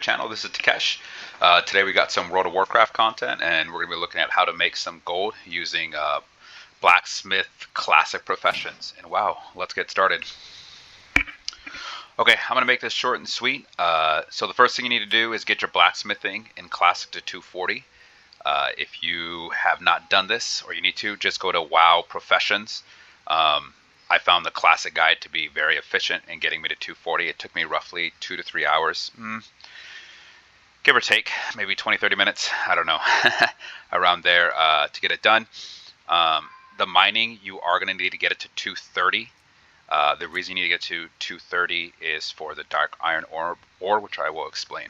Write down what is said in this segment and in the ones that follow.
channel. This is Takesh. Today we got some World of Warcraft content, and we're going to be looking at how to make some gold using Blacksmith classic professions. And wow, let's get started. Okay, I'm going to make this short and sweet. So the first thing you need to do is get your blacksmithing in classic to 240. If you have not done this, or you need to, just go to WoW Professions. I found the classic guide to be very efficient in getting me to 240. It took me roughly 2 to 3 hours, give or take, maybe 20-30 minutes, I don't know, around there to get it done. The mining, you are going to need to get it to 230. The reason you need to get to 230 is for the dark iron ore, which I will explain.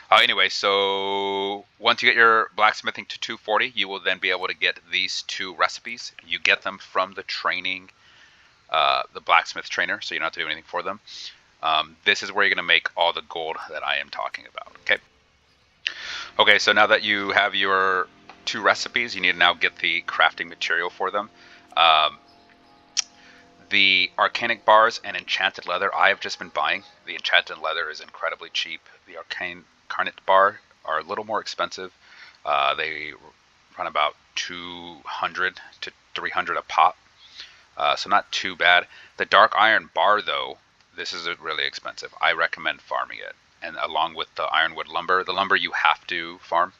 Anyway, so once you get your blacksmithing to 240, you will then be able to get these two recipes. You get them from the training, the blacksmith trainer, so you don't have to do anything for them. This is where you're going to make all the gold that I am talking about. Okay, so now that you have your two recipes, you need to now get the crafting material for them. The arcanic bars and enchanted leather I have just been buying. The enchanted leather is incredibly cheap. The incarnate bar are a little more expensive. They run about 200 to 300 a pop, so not too bad. The dark iron bar, though, this is really expensive. I recommend farming it, and along with the ironwood lumber. The lumber you have to farm.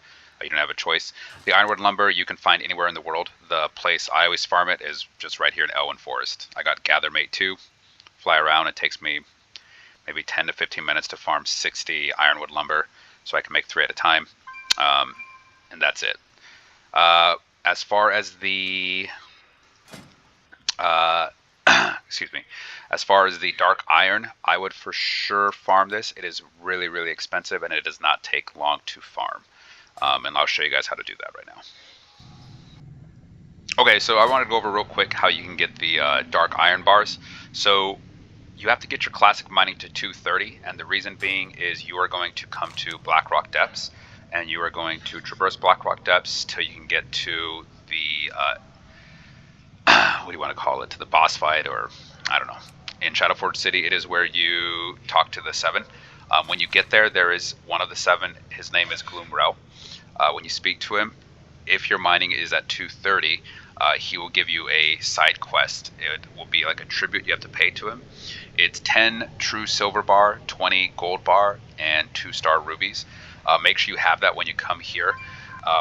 You don't have a choice. The ironwood lumber you can find anywhere in the world. The place I always farm it is just right here in Elwyn Forest. I got Gathermate 2. Fly around. It takes me maybe 10 to 15 minutes to farm 60 ironwood lumber, so I can make 3 at a time, and that's it. As far as the excuse me, as far as the dark iron, I would for sure farm this. It is really, really expensive, and it does not take long to farm. And I'll show you guys how to do that right now. Okay, so I wanted to go over real quick how you can get the dark iron bars. So you have to get your classic mining to 230, and the reason being is you are going to come to Blackrock Depths, and you are going to traverse Blackrock Depths till you can get to the what do you want to call it, to the boss fight, or I don't know. In Shadowforge City, it is where you talk to the 7. When you get there, there is one of the 7. His name is Gloomrel. When you speak to him, if your mining is at 230, he will give you a side quest. It will be like a tribute you have to pay to him. It's 10 true silver bar, 20 gold bar, and 2-star rubies. Make sure you have that when you come here.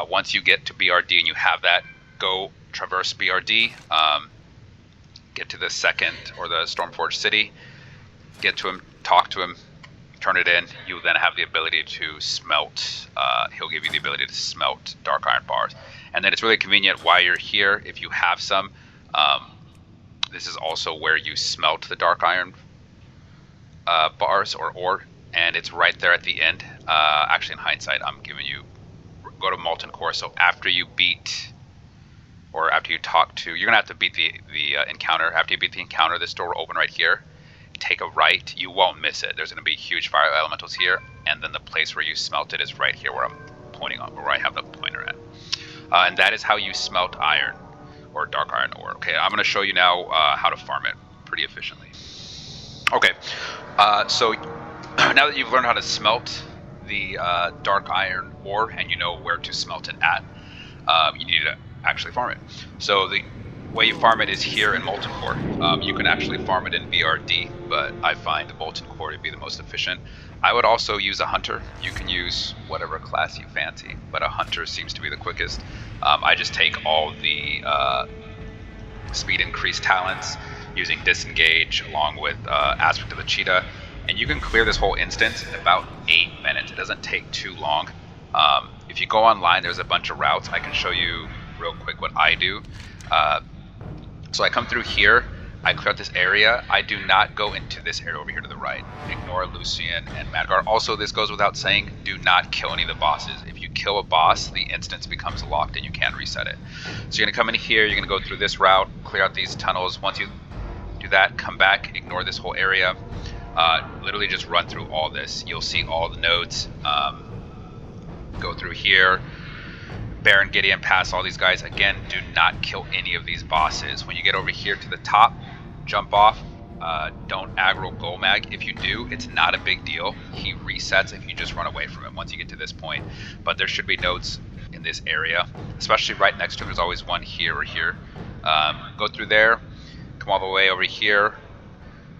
Once you get to BRD and you have that, go traverse BRD, get to the 2nd or the Stormforge City, get to him, talk to him, turn it in. You will then have the ability to smelt. He'll give you the ability to smelt dark iron bars, and then it's really convenient while you're here. If you have some, this is also where you smelt the dark iron bars or ore, and it's right there at the end. Actually, in hindsight, I'm giving you, go to Molten Core. So after you beat, or after you talk to, you're gonna have to beat the encounter. After you beat the encounter, this door will open right here. Take a right, you won't miss it. There's going to be huge fire elementals here, and then the place where you smelt it is right here where I'm pointing on, where I have the pointer at. And that is how you smelt iron, or dark iron ore. Okay, I'm going to show you now how to farm it pretty efficiently. Okay, so now that you've learned how to smelt the dark iron ore, and you know where to smelt it at, you need to actually farm it. So the way you farm it is here in Molten Core. You can actually farm it in BRD, but I find the Molten Core to be the most efficient. I would also use a hunter. You can use whatever class you fancy, but a hunter seems to be the quickest. I just take all the speed increase talents using disengage along with aspect of the cheetah, and you can clear this whole instance in about 8 minutes. It doesn't take too long. If you go online, there's a bunch of routes. I can show you real quick what I do. So I come through here, I clear out this area. I do not go into this area over here to the right. Ignore Lucian and Madgar. Also, this goes without saying, do not kill any of the bosses. If you kill a boss, the instance becomes locked and you can't reset it. So you're gonna come in here, you're gonna go through this route, clear out these tunnels. Once you do that, come back, ignore this whole area. Literally just run through all this. You'll see all the nodes. Go through here. Baron, Gideon, pass all these guys. Again, do not kill any of these bosses. When you get over here to the top, jump off, don't aggro Golmag. If you do, it's not a big deal. He resets if you just run away from him once you get to this point. But there should be nodes in this area, especially right next to him. There's always one here or here. Go through there, come all the way over here,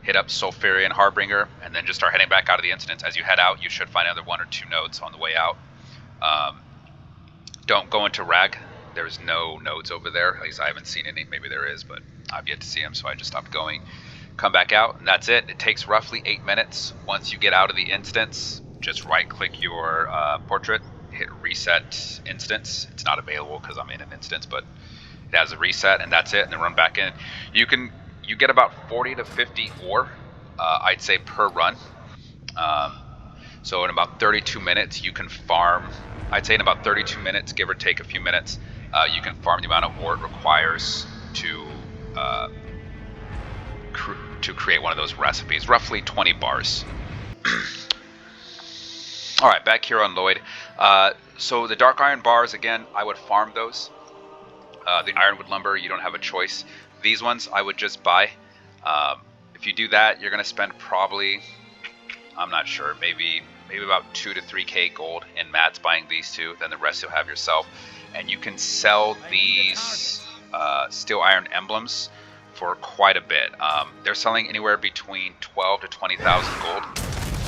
hit up Sulfurian Harbinger, and then just start heading back out of the instance. As you head out, you should find another 1 or 2 nodes on the way out. Don't go into Rag. There's no nodes over there. At least I haven't seen any. Maybe there is, but I've yet to see them, so I just stopped going. Come back out, and that's it. It takes roughly 8 minutes. Once you get out of the instance, just right-click your portrait, hit Reset Instance. It's not available because I'm in an instance, but it has a reset, and that's it, and then run back in. You get about 40 to 50 ore, I'd say, per run. So in about 32 minutes, you can farm. I'd say in about 32 minutes, give or take a few minutes, you can farm the amount of ore it requires to create one of those recipes, roughly 20 bars. All right, back here on Lloyd. So the dark iron bars, again, I would farm those. The ironwood lumber, you don't have a choice. These ones I would just buy. If you do that, you're going to spend probably, I'm not sure, maybe about 2 to 3k gold in mats buying these two. Then the rest you'll have yourself. And you can sell these steel iron emblems for quite a bit. They're selling anywhere between 12 to 20,000 gold.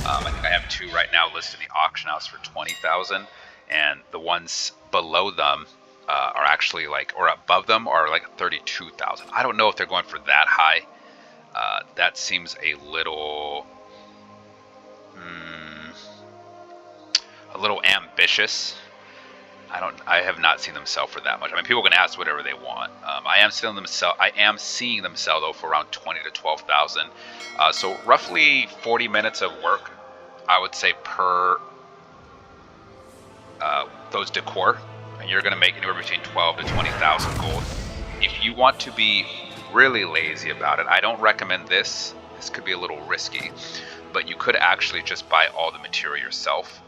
I think I have 2 right now listed in the auction house for 20,000, and the ones below them are actually like, or above them are like 32,000. I don't know if they're going for that high. That seems a little ambitious. I have not seen them sell for that much. I mean, people can ask whatever they want. I am seeing them sell though for around 20 to 12,000. So roughly 40 minutes of work, I would say, per those decor, and you're going to make anywhere between 12 to 20,000 gold. If you want to be really lazy about it, I don't recommend this. This could be a little risky, but you could actually just buy all the material yourself.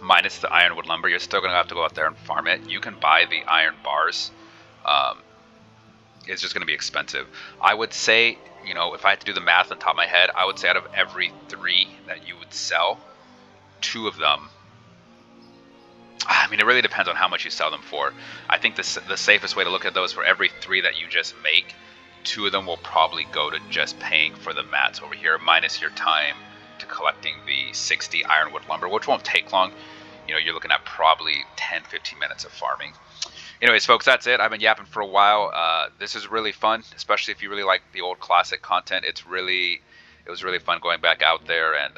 Minus the ironwood lumber, you're still going to have to go out there and farm it. You can buy the iron bars. It's just going to be expensive. I would say, you know, if I had to do the math on top of my head, I would say out of every 3 that you would sell, 2 of them, I mean, it really depends on how much you sell them for. I think the safest way to look at those, for every 3 that you just make, 2 of them will probably go to just paying for the mats over here, minus your time to collecting the 60 ironwood lumber, which won't take long. You know, you're looking at probably 10-15 minutes of farming. Anyways, folks, that's it. I've been yapping for a while. This is really fun, especially if you really like the old classic content. It was really fun going back out there and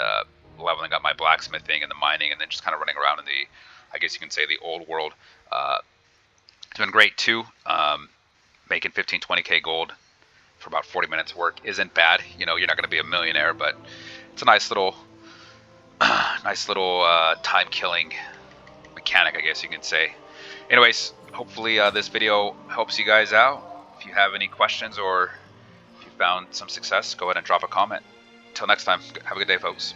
leveling up my blacksmithing and the mining, and then just kind of running around in the, I guess you can say, the old world. It's been great too. Making 15-20k gold for about 40 minutes of work isn't bad. You know, you're not going to be a millionaire, but it's a nice little time-killing mechanic, I guess you can say. Anyways, hopefully this video helps you guys out. If you have any questions or if you found some success, go ahead and drop a comment. Until next time, have a good day, folks.